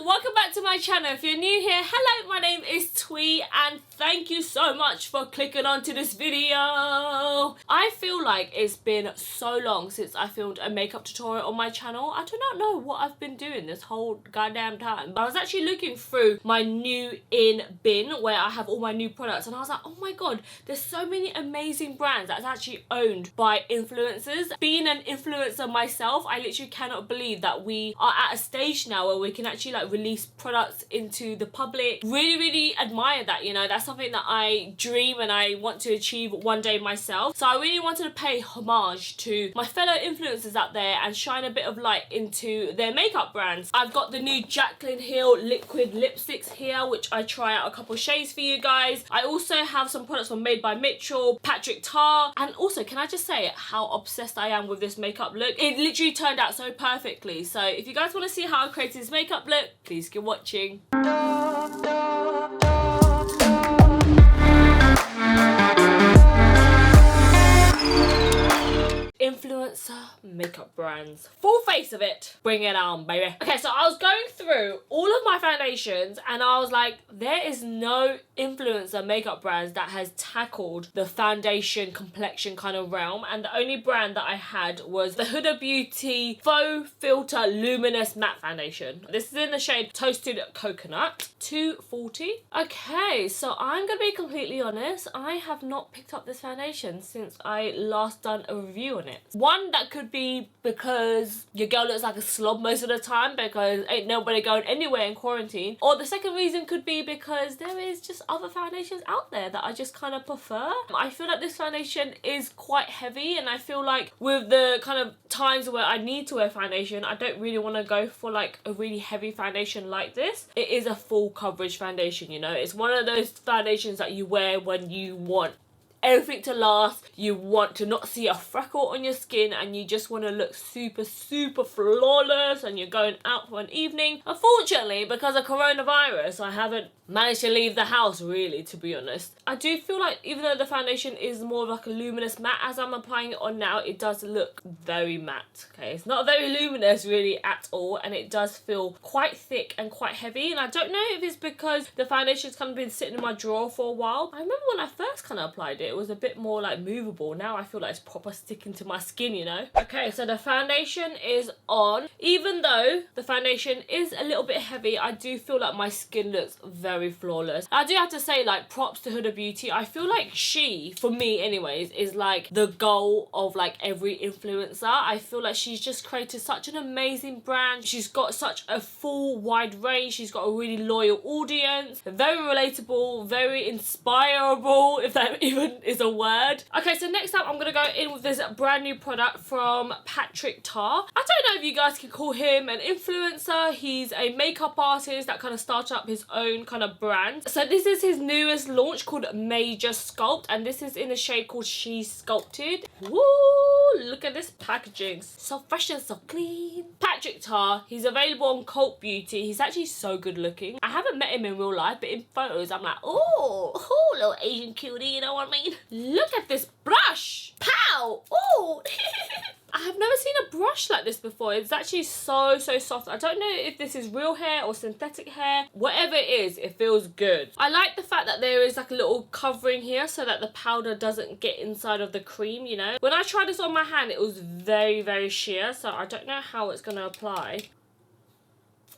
welcome back to my channel. If you're new here, hello, my name is xThuyLe and thank you so much for clicking onto this video. I feel like it's been so long since I filmed a makeup tutorial on my channel. I do not know what I've been doing this whole goddamn time. But I was actually looking through my new in bin where I have all my new products and I was like, oh my god, there's so many amazing brands that's actually owned by influencers. Being an influencer myself, I literally cannot believe that we are at a stage now where we can actually like release products into the public. Really admire that, you know. That's something that I dream and I want to achieve one day myself. So I really wanted to pay homage to my fellow influencers out there and shine a bit of light into their makeup brands. I've got the new Jaclyn Hill liquid lipsticks here, which I try out a couple shades for you guys. I also have some products from Made by Mitchell, Patrick Tar, and also can I just say how obsessed I am with this makeup look. It literally turned out so perfectly. So if you guys want to see how I created this makeup look, please keep watching. Influencer makeup brands. Full face of it. Bring it on, baby. Okay, so I was going through all of my foundations and I was like, there is no influencer makeup brands that has tackled the foundation complexion kind of realm, and the only brand that I had was the Huda Beauty FauxFilter Luminous Matte Foundation. This is in the shade Toasted Coconut, 240. Okay, so I'm gonna be completely honest, I have not picked up this foundation since I last done a review on it. One, that could be because your girl looks like a slob most of the time because ain't nobody going anywhere in quarantine, or the second reason could be because there is just other foundations out there that I just kind of prefer. I feel like this foundation is quite heavy and I feel like with the kind of times where I need to wear foundation, I don't really want to go for like a really heavy foundation like this. It is a full coverage foundation, you know. It's one of those foundations that you wear when you want everything to last, you want to not see a freckle on your skin, and you just want to look super flawless and you're going out for an evening. Unfortunately, because of coronavirus, I haven't managed to leave the house really, to be honest. I do feel like even though the foundation is more of like a luminous matte, as I'm applying it on now, it does look very matte. Okay, it's not very luminous really at all, and it does feel quite thick and quite heavy, and I don't know if it's because the foundation's kind of been sitting in my drawer for a while. I remember when I first kind of applied it, it was a bit more like movable. Now I feel like it's proper sticking to my skin, you know. Okay, so the foundation is on. Even though the foundation is a little bit heavy, I do feel like my skin looks very flawless. I do have to say, like, props to Huda Beauty. I feel like she, for me anyways, is like the goal of like every influencer. I feel like she's just created such an amazing brand. She's got such a full wide range. She's got a really loyal audience, very relatable, very inspirable, if that even is a word. Okay, so next up I'm gonna go in with this brand new product from Patrick Tar. I don't know if you guys can call him an influencer. He's a makeup artist that kind of started up his own kind of brand. So this is his newest launch called Major Sculpt, and this is in a shade called She's Sculpted. Woo! Look at this packaging. So fresh and so clean. Patrick Tar, he's available on Cult Beauty. He's actually so good looking. I haven't met him in real life, but in photos I'm like, oh, little Asian cutie, you know what I mean? Look at this brush. Pow! Oh! I have never seen a brush like this before. It's actually so soft. I don't know if this is real hair or synthetic hair. Whatever it is, it feels good. I like the fact that there is like a little covering here so that the powder doesn't get inside of the cream, you know. When I tried this on my hand, it was very sheer, so I don't know how it's gonna apply.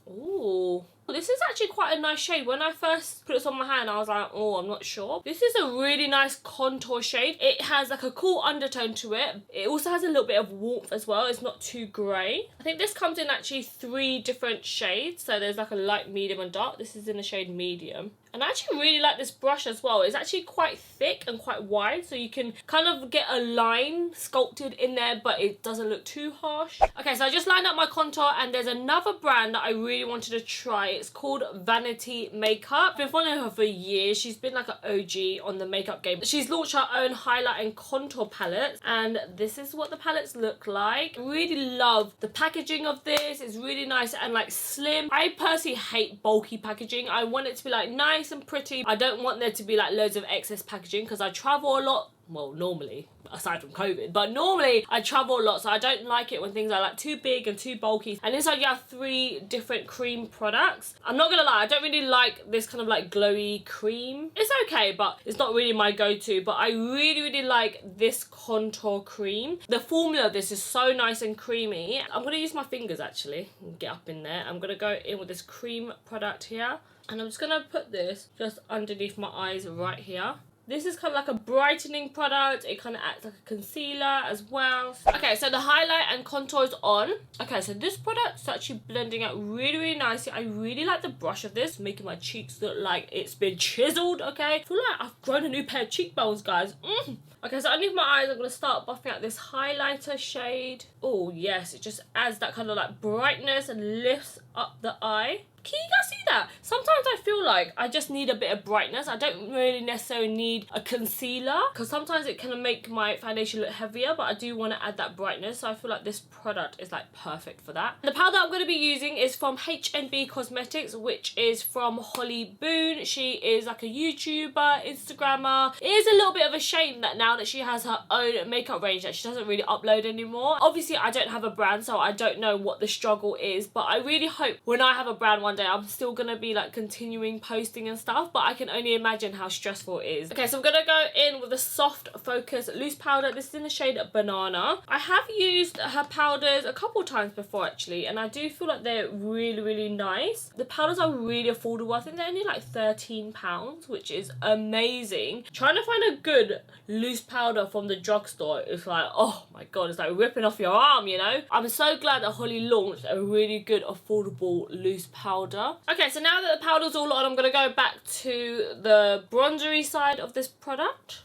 Ooh. This is actually quite a nice shade. When I first put this on my hand, I was like, oh, I'm not sure. This is a really nice contour shade. It has like a cool undertone to it. It also has a little bit of warmth as well. It's not too grey. I think this comes in actually 3 different shades. So there's like a light, medium and dark. This is in the shade medium. And I actually really like this brush as well. It's actually quite thick and quite wide, so you can kind of get a line sculpted in there, but it doesn't look too harsh. Okay, so I just lined up my contour, and there's another brand that I really wanted to try. It's called Vanity Makeup. I've been following her for years. She's been like an OG on the makeup game. She's launched her own highlight and contour palettes, and this is what the palettes look like. I really love the packaging of this. It's really nice and like slim. I personally hate bulky packaging. I want it to be like nice and pretty. I don't want there to be like loads of excess packaging because I travel a lot well, normally, aside from COVID, but normally I travel a lot, so I don't like it when things are like too big and too bulky. And inside you have 3 different cream products. I'm not gonna lie, I don't really like this kind of like glowy cream. It's okay, but it's not really my go-to. But I really like this contour cream. The formula of this is so nice and creamy. I'm gonna use my fingers actually and get up in there. I'm gonna go in with this cream product here, and I'm just gonna put this just underneath my eyes right here. This is kind of like a brightening product. It kind of acts like a concealer as well. Okay, so the highlight and contour is on. Okay, so this product's actually blending out really nicely. I really like the brush of this, making my cheeks look like it's been chiseled, okay? I feel like I've grown a new pair of cheekbones, guys. Okay, so underneath my eyes, I'm going to start buffing out this highlighter shade. Oh, yes, it just adds that kind of like brightness and lifts up the eye. Can you guys see that? Sometimes I feel like I just need a bit of brightness. I don't really necessarily need a concealer, because sometimes it can make my foundation look heavier, but I do want to add that brightness. So I feel like this product is like perfect for that. The powder I'm going to be using is from H&B Cosmetics, which is from Holly Boone. She is like a YouTuber, Instagrammer. It is a little bit of a shame that now that she has her own makeup range that she doesn't really upload anymore. Obviously, I don't have a brand, so I don't know what the struggle is, but I really hope when I have a brand one day, I'm still gonna be like continuing posting and stuff, but I can only imagine how stressful it is. Okay, so I'm gonna go in with a soft focus loose powder. This is in the shade Banana. I have used her powders a couple times before actually, and I do feel like they're really nice. The powders are really affordable. I think they're only like £13, which is amazing. Trying to find a good loose powder from the drugstore is like, oh my god, it's like ripping off your arm, you know? I'm so glad that Holly launched a really good affordable loose powder. Okay, so now that the powder's all on, I'm going to go back to the bronzery side of this product.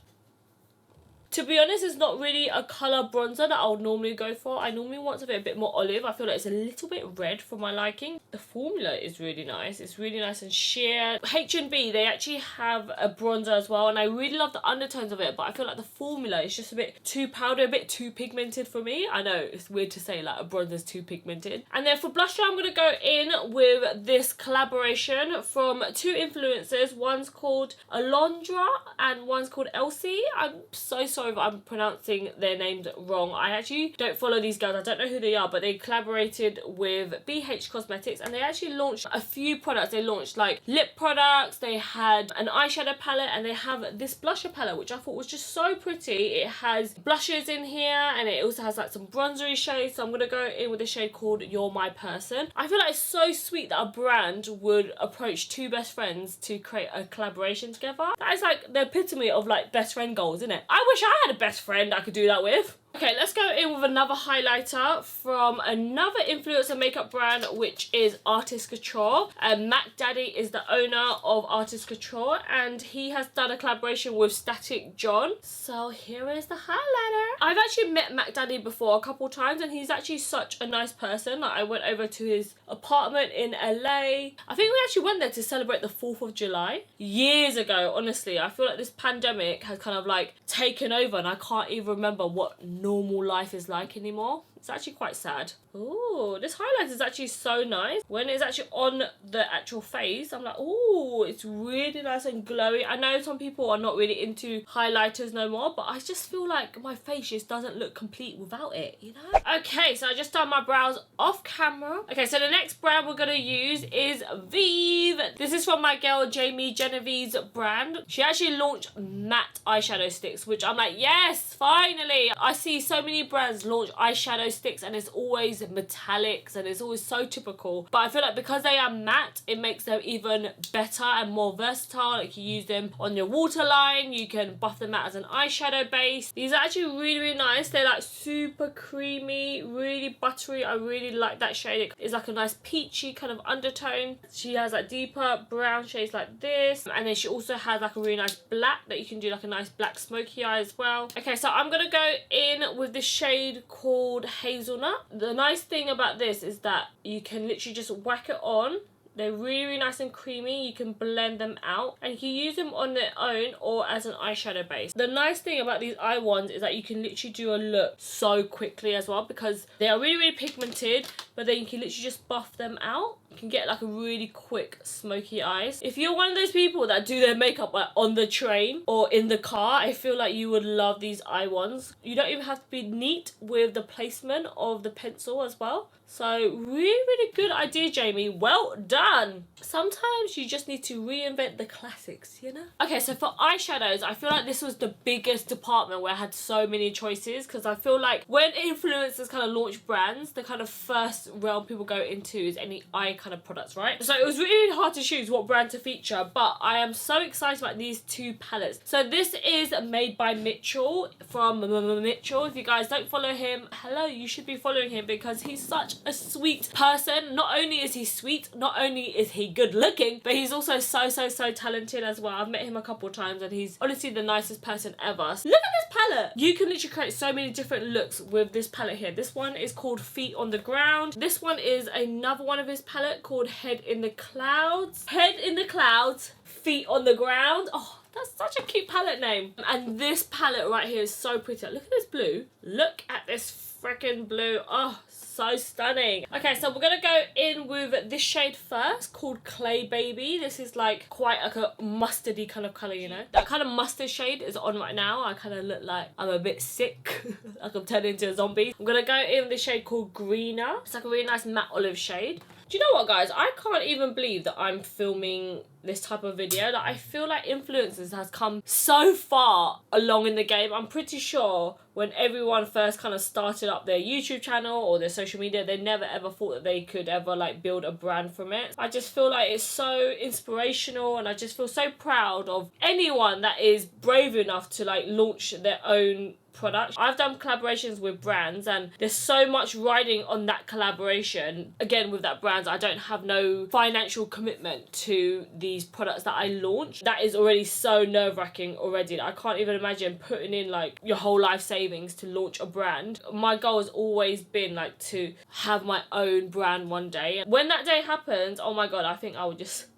To be honest, it's not really a colour bronzer that I would normally go for. I normally want something a bit more olive. I feel like it's a little bit red for my liking. The formula is really nice. It's really nice and sheer. H&B, they actually have a bronzer as well, and I really love the undertones of it, but I feel like the formula is just a bit too powder, a bit too pigmented for me. I know, it's weird to say like a bronzer's too pigmented. And then for blusher, I'm going to go in with this collaboration from 2 influencers. One's called Alondra and one's called Elsie. I'm so sorry if I'm pronouncing their names wrong. I actually don't follow these girls. I don't know who they are, but they collaborated with BH Cosmetics and they actually launched a few products. They launched like lip products, they had an eyeshadow palette, and they have this blusher palette, which I thought was just so pretty. It has blushes in here and it also has like some bronzery shades. So I'm going to go in with a shade called You're My Person. I feel like it's so sweet that a brand would approach 2 best friends to create a collaboration together. That is like the epitome of like best friend goals, isn't it? I wish I had a best friend I could do that with. Okay, let's go in with another highlighter from another influencer makeup brand, which is Artist Couture. Mac Daddy is the owner of Artist Couture, and he has done a collaboration with Static John. So here is the highlighter. I've actually met Mac Daddy before a couple times, and he's actually such a nice person. Like, I went over to his apartment in LA. I think we actually went there to celebrate the 4th of July. Years ago, honestly. I feel like this pandemic has kind of like taken over, and I can't even remember what normal life is like anymore. It's actually quite sad. Ooh, this highlighter is actually so nice. When it's actually on the actual face, I'm like, ooh, it's really nice and glowy. I know some people are not really into highlighters no more, but I just feel like my face just doesn't look complete without it, you know? Okay, so I just done my brows off camera. Okay, so the next brand we're gonna use is Vieve. This is from my girl Jamie Genevieve's brand. She actually launched matte eyeshadow sticks, which I'm like, yes, finally. I see so many brands launch eyeshadow sticks and it's always metallics and it's always so typical, but I feel like because they are matte, it makes them even better and more versatile. Like, you use them on your waterline, you can buff them out as an eyeshadow base. These are actually really nice. They're like super creamy, really buttery. I really like that shade. It's like a nice peachy kind of undertone. She has like deeper brown shades like this, and then she also has like a really nice black that you can do like a nice black smoky eye as well. Okay, so I'm gonna go in with this shade called Hazelnut. The nice thing about this is that you can literally just whack it on. They're really nice and creamy. You can blend them out and you can use them on their own or as an eyeshadow base. The nice thing about these eye ones is that you can literally do a look so quickly as well, because they are really pigmented, but then you can literally just buff them out. you can get like a really quick smoky eyes. If you're one of those people that do their makeup like on the train or in the car, I feel like you would love these eye ones. You don't even have to be neat with the placement of the pencil as well. So really good idea, Jamie. Well done. Sometimes you just need to reinvent the classics, you know? Okay, so for eyeshadows, I feel like this was the biggest department where I had so many choices, because I feel like when influencers kind of launch brands, the kind of first realm people go into is any eye kind of products, right? So it was really hard to choose what brand to feature, but I am so excited about these two palettes. So this is made by Mitchell from Mitchell. If you guys don't follow him, hello, you should be following him because he's such a sweet person. Not only is he sweet, not only is he good looking, but he's also so talented as well. I've met him a couple of times and he's honestly the nicest person ever. So look at this palette. You can literally create so many different looks with this palette here. This one is called Feet on the Ground. This one is another one of his palette called Head in the Clouds. Head in the Clouds, Feet on the Ground. Oh, that's such a cute palette name. And this palette right here is so pretty. Look at this blue. Look at this freaking blue. Oh, so stunning. Okay, so we're gonna go in with this shade first called Clay Baby. This is like quite like a mustardy kind of color, you know? That kind of mustard shade is on right now. I kind of look like I'm a bit sick, like I'm turning into a zombie. I'm gonna go in with this shade called Greener. It's like a really nice matte olive shade. Do you know what, guys? I can't even believe that I'm filming this type of video. Like, I feel like influencers has come so far along in the game. I'm pretty sure when everyone first kind of started up their YouTube channel or their social media, they never ever thought that they could ever like build a brand from it. I just feel like it's so inspirational, and I just feel so proud of anyone that is brave enough to like launch their own product. I've done collaborations with brands and there's so much riding on that collaboration. Again, with that brand, I don't have no financial commitment to these products that I launch. That is already so nerve-wracking already. I can't even imagine putting in like your whole life savings to launch a brand. My goal has always been like to have my own brand one day. And when that day happens, oh my god, I think I would just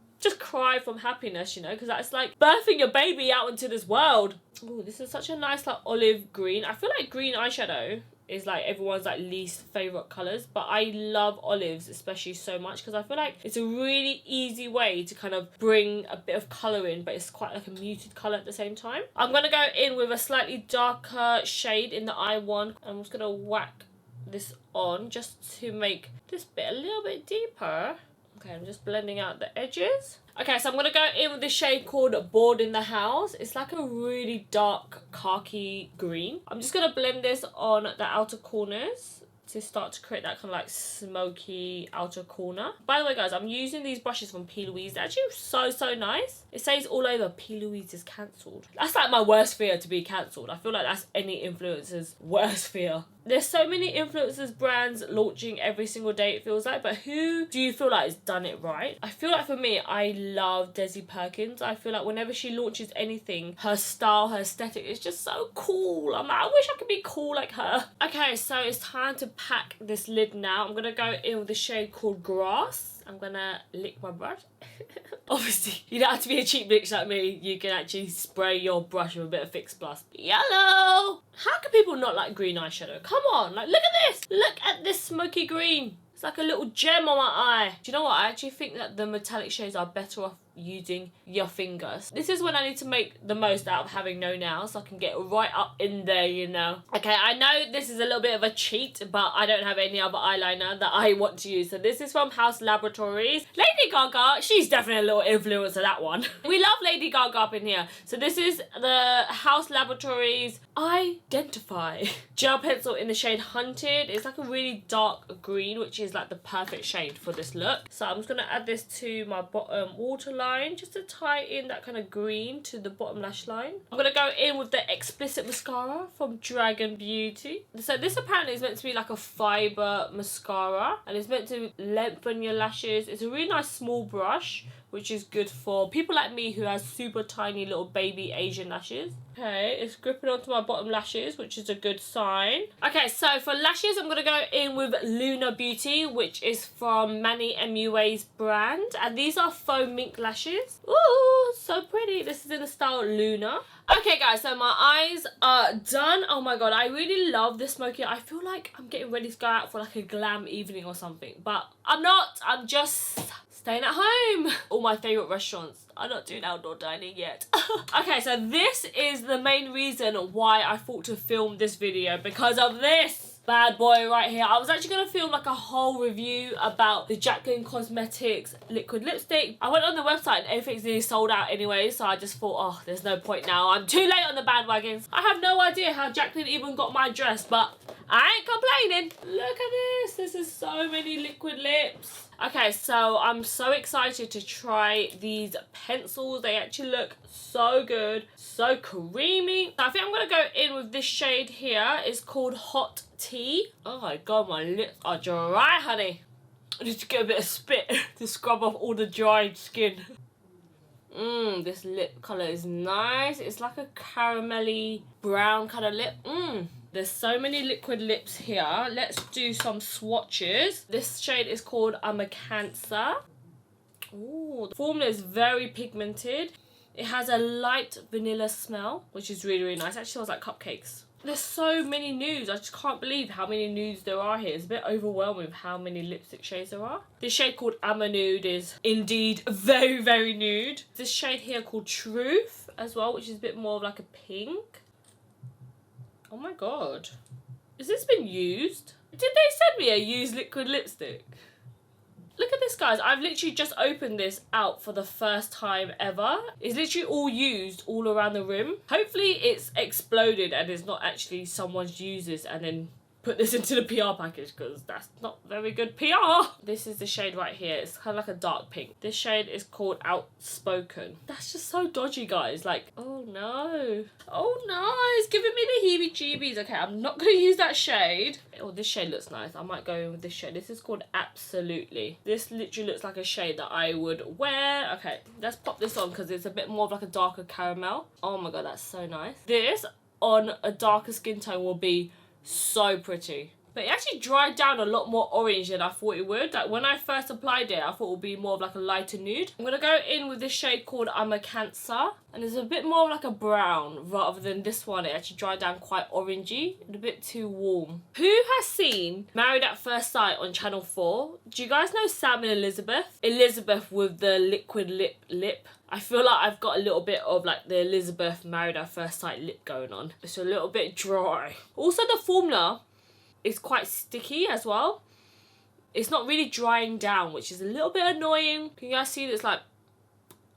cry from happiness, you know, because that's like birthing your baby out into this world. Oh, this is such a nice like olive green. I feel like green eyeshadow is like everyone's like least favorite colors, but I love olives especially so much because I feel like it's a really easy way to kind of bring a bit of color in, but it's quite like a muted color at the same time. I'm gonna go in with a slightly darker shade in the eye one. I'm just gonna whack this on just to make this bit a little bit deeper. Okay, I'm just blending out the edges. Okay, so I'm going to go in with this shade called Bored in the House. It's like a really dark khaki green. I'm just going to blend this on the outer corners to start to create that kind of like smoky outer corner. By the way, guys, I'm using these brushes from P. Louise. They're actually so nice. It says all over, P. Louise is cancelled. That's like my worst fear, to be cancelled. I feel like that's any influencer's worst fear. There's so many influencers brands launching every single day, it feels like, but who do you feel like has done it right? I feel like for me, I love Desi Perkins. I feel like whenever she launches anything, her style, her aesthetic is just so cool. I'm like, I wish I could be cool like her. Okay, so it's time to pack this lid now. I'm gonna go in with a shade called Grass. I'm gonna lick my brush. Obviously, you don't have to be a cheap bitch like me. You can actually spray your brush with a bit of Fix Plus. Yellow! How can people not like green eyeshadow? Come on, like look at this! Look at this smoky green. It's like a little gem on my eye. Do you know what? I actually think that the metallic shades are better off using your fingers. This is when I need to make the most out of having no nails, so I can get right up in there, you know. Okay, I know this is a little bit of a cheat, but I don't have any other eyeliner that I want to use. So this is from Haus Laboratories. Lady Gaga, she's definitely a little influencer, that one. We love Lady Gaga up in here. So this is the Haus Laboratories Eye-Dentify gel pencil in the shade Hunted. It's like a really dark green, which is like the perfect shade for this look. So I'm just gonna add this to my bottom waterline just to tie in that kind of green to the bottom lash line. I'm gonna go in with the Xplicit mascara from Dragun Beauty. So this apparently is meant to be like a fiber mascara and it's meant to lengthen your lashes. It's a really nice small brush which is good for people like me who has super tiny little baby Asian lashes. Okay, it's gripping onto my bottom lashes, which is a good sign. Okay, so for lashes, I'm going to go in with Lunar Beauty, which is from Manny MUA's brand. And these are faux mink lashes. Ooh, so pretty. This is in the style Lunar. Okay, guys, so my eyes are done. Oh my god, I really love this smoky. I feel like I'm getting ready to go out for like a glam evening or something. But I'm not. I'm just staying at home. All my favourite restaurants. I'm not doing outdoor dining yet. Okay, so this is the main reason why I thought to film this video, because of this bad boy right here. I was actually going to film like a whole review about the Jaclyn Cosmetics liquid lipstick. I went on the website and everything's nearly sold out anyway, so I just thought, oh, there's no point now. I'm too late on the bandwagon. I have no idea how Jaclyn even got my dress, but I ain't complaining. Look at this. This is so many liquid lips. Okay, so I'm so excited to try these pencils. They actually look so good, so creamy. I think I'm going to go in with this shade here. It's called Hot Tea. Oh my god, my lips are dry, honey. I need to get a bit of spit to scrub off all the dried skin. This lip colour is nice. It's like a caramelly brown kind of lip. There's so many liquid lips here. Let's do some swatches. This shade is called I'm a Cancer. Ooh, the formula is very pigmented. It has a light vanilla smell, which is really, really nice. It actually smells like cupcakes. There's so many nudes. I just can't believe how many nudes there are here. It's a bit overwhelming with how many lipstick shades there are. This shade called I'm a Nude is indeed very, very nude. This shade here called Truth as well, which is a bit more of like a pink. Oh my god. Has this been used? Did they send me a used liquid lipstick? Look at this, guys. I've literally just opened this out for the first time ever. It's literally all used all around the room. Hopefully it's exploded and it's not actually someone's used this and then put this into the PR package, because that's not very good PR. This is the shade right here. It's kind of like a dark pink. This shade is called Outspoken. That's just so dodgy, guys. Like, oh no. Oh no, it's giving me the heebie-jeebies. Okay, I'm not going to use that shade. Oh, this shade looks nice. I might go in with this shade. This is called Absolutely. This literally looks like a shade that I would wear. Okay, let's pop this on because it's a bit more of like a darker caramel. Oh my god, that's so nice. This on a darker skin tone will be so pretty. But it actually dried down a lot more orange than I thought it would. Like when I first applied it, I thought it would be more of like a lighter nude. I'm going to go in with this shade called I'm a Cancer. And it's a bit more of like a brown rather than this one. It actually dried down quite orangey and a bit too warm. Who has seen Married at First Sight on Channel 4? Do you guys know Sam and Elizabeth? Elizabeth with the liquid lip. I feel like I've got a little bit of like the Elizabeth Married at First Sight lip going on. It's a little bit dry. Also, the formula is quite sticky as well. It's not really drying down, which is a little bit annoying. Can you guys see that it's like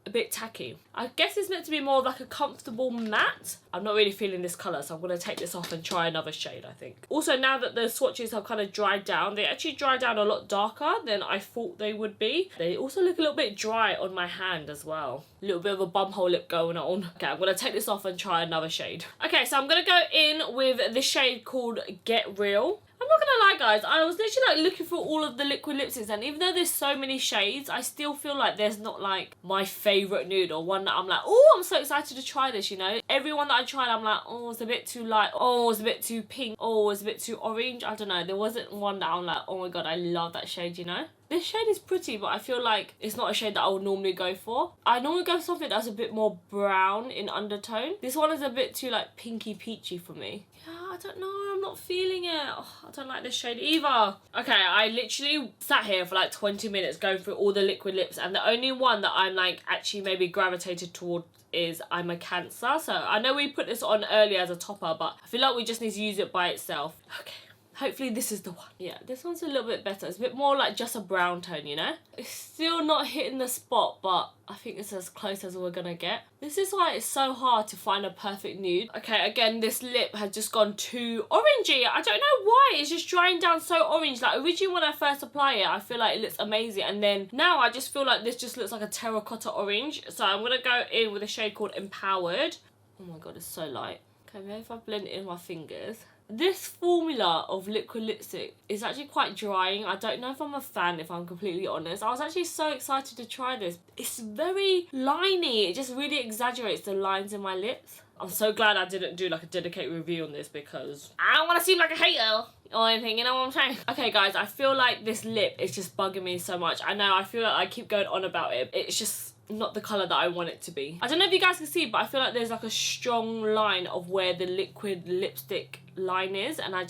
a bit tacky? I guess it's meant to be more of like a comfortable matte. I'm not really feeling this colour, so I'm going to take this off and try another shade, I think. Also, now that the swatches have kind of dried down, they actually dry down a lot darker than I thought they would be. They also look a little bit dry on my hand as well. A little bit of a bumhole lip going on. Okay, I'm going to take this off and try another shade. Okay, so I'm going to go in with this shade called Get Real. I'm not gonna lie, guys, I was literally like looking for all of the liquid lipsticks, and even though there's so many shades, I still feel like there's not like my favourite nude or one that I'm like, oh, I'm so excited to try this, you know. Everyone that I tried, I'm like, oh, it's a bit too light, oh, it's a bit too pink, oh, it's a bit too orange. I don't know, there wasn't one that I'm like, oh my god, I love that shade, you know. This shade is pretty, but I feel like it's not a shade that I would normally go for. I normally go for something that's a bit more brown in undertone. This one is a bit too like pinky peachy for me. Yeah, I don't know, I'm not feeling it. Oh, I don't like this shade either. Okay, I literally sat here for like 20 minutes going through all the liquid lips, and the only one that I'm like actually maybe gravitated towards is I'm a Cancer. So I know we put this on earlier as a topper, but I feel like we just need to use it by itself. Okay. Hopefully this is the one. Yeah, this one's a little bit better. It's a bit more like just a brown tone, you know? It's still not hitting the spot, but I think it's as close as we're gonna get. This is why it's so hard to find a perfect nude. Okay, again, this lip has just gone too orangey. I don't know why. It's just drying down so orange. Like, originally when I first apply it, I feel like it looks amazing. And then now I just feel like this just looks like a terracotta orange. So I'm gonna go in with a shade called Empowered. Oh my god, it's so light. Okay, maybe if I blend it in my fingers. This formula of liquid lipstick is actually quite drying. I don't know if I'm a fan, if I'm completely honest. I was actually so excited to try this. It's very liney. It just really exaggerates the lines in my lips. I'm so glad I didn't do like a dedicated review on this because I don't want to seem like a hater or anything, you know what I'm saying? Okay guys, I feel like this lip is just bugging me so much. I know, I feel like I keep going on about it. It's just not the colour that I want it to be. I don't know if you guys can see, but I feel like there's like a strong line of where the liquid lipstick line is, and I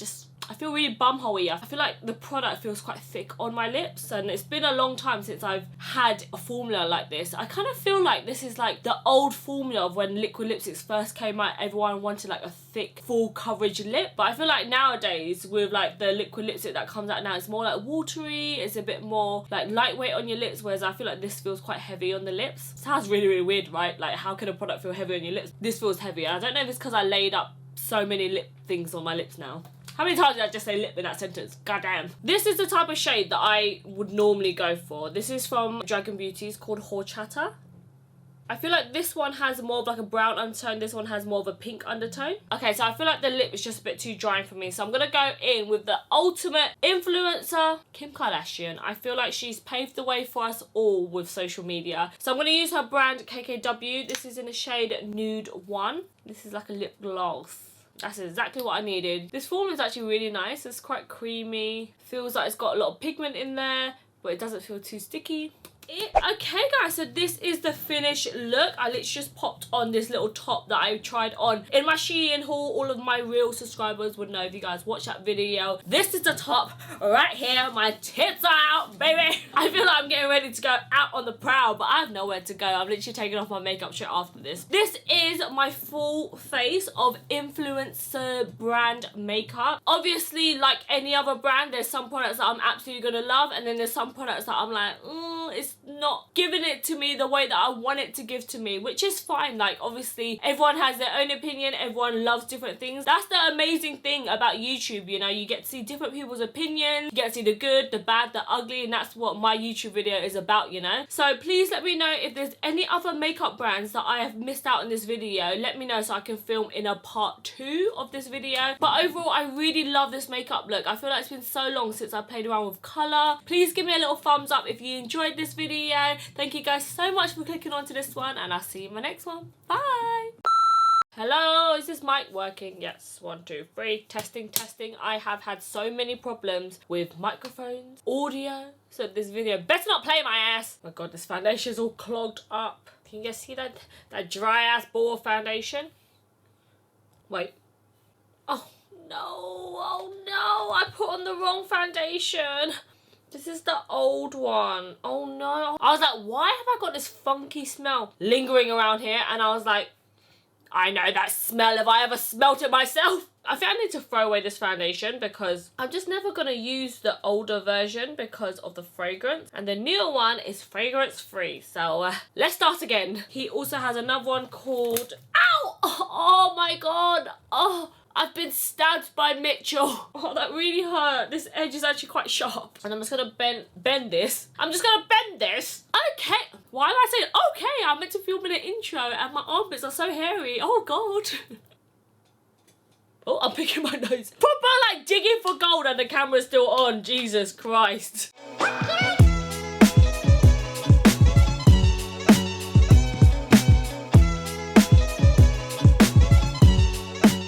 feel really bumholy. I feel like the product feels quite thick on my lips, and it's been a long time since I've had a formula like this. I kind of feel like this is like the old formula of when liquid lipsticks first came out. Everyone wanted like a thick, full coverage lip, but I feel like nowadays with like the liquid lipstick that comes out now, it's more like watery, it's a bit more like lightweight on your lips, whereas I feel like this feels quite heavy on the lips. Sounds really, really weird, right? Like, how can a product feel heavy on your lips? This feels heavy. I don't know if it's because I laid up so many lip things on my lips now. How many times did I just say lip in that sentence? Goddamn. This is the type of shade that I would normally go for. This is from Dragun Beauty, called Horchata. I feel like this one has more of like a brown undertone. This one has more of a pink undertone. Okay, so I feel like the lip is just a bit too dry for me. So I'm going to go in with the ultimate influencer, Kim Kardashian. I feel like she's paved the way for us all with social media. So I'm going to use her brand KKW. This is in the shade Nude 1. This is like a lip gloss. That's exactly what I needed. This formula is actually really nice. It's quite creamy. Feels like it's got a lot of pigment in there, but it doesn't feel too sticky. Okay guys, so this is the finished look. I literally just popped on this little top that I tried on in my Shein haul. All of my real subscribers would know if you guys watch that video. This is the top right here. My tits are out, baby. I feel like I'm getting ready to go out on the prowl, but I have nowhere to go. I've literally taken off my makeup straight after this. This is my full face of influencer brand makeup. Obviously, like any other brand, there's some products that I'm absolutely gonna love, and then there's some products that I'm like, it's not giving it to me the way that I want it to give to me, which is fine. Like, obviously everyone has their own opinion, everyone loves different things. That's the amazing thing about YouTube, you know, you get to see different people's opinions, you get to see the good, the bad, the ugly, and that's what my YouTube video is about, you know. So please let me know if there's any other makeup brands that I have missed out in this video. Let me know so I can film in a part 2 of this video. But overall, I really love this makeup look. I feel like it's been so long since I played around with colour. Please give me a little thumbs up if you enjoyed this video. Thank you guys so much for clicking onto this one, and I'll see you in my next one. Bye. Hello, is this mic working? Yes, 1 2 3, testing. I have had so many problems with microphones, audio, so this video better not play my ass. Oh my god, this foundation's all clogged up. Can you guys see that dry ass ball of foundation? Wait. Oh no, I put on the wrong foundation. This is the old one. Oh no. I was like, why have I got this funky smell lingering around here? And I was like, I know that smell if I ever smelt it myself. I think I need to throw away this foundation because I'm just never going to use the older version because of the fragrance. And the newer one is fragrance free. So let's start again. He also has another one called... Ow! Oh my god. Oh, I've been stabbed by Mitchell. Oh, that really hurt. This edge is actually quite sharp. And I'm just gonna bend this. I'm just gonna bend this. Okay. Why am I saying okay? I'm meant to film in an intro and my armpits are so hairy. Oh god. Oh, I'm picking my nose. Proper like digging for gold and the camera's still on. Jesus Christ.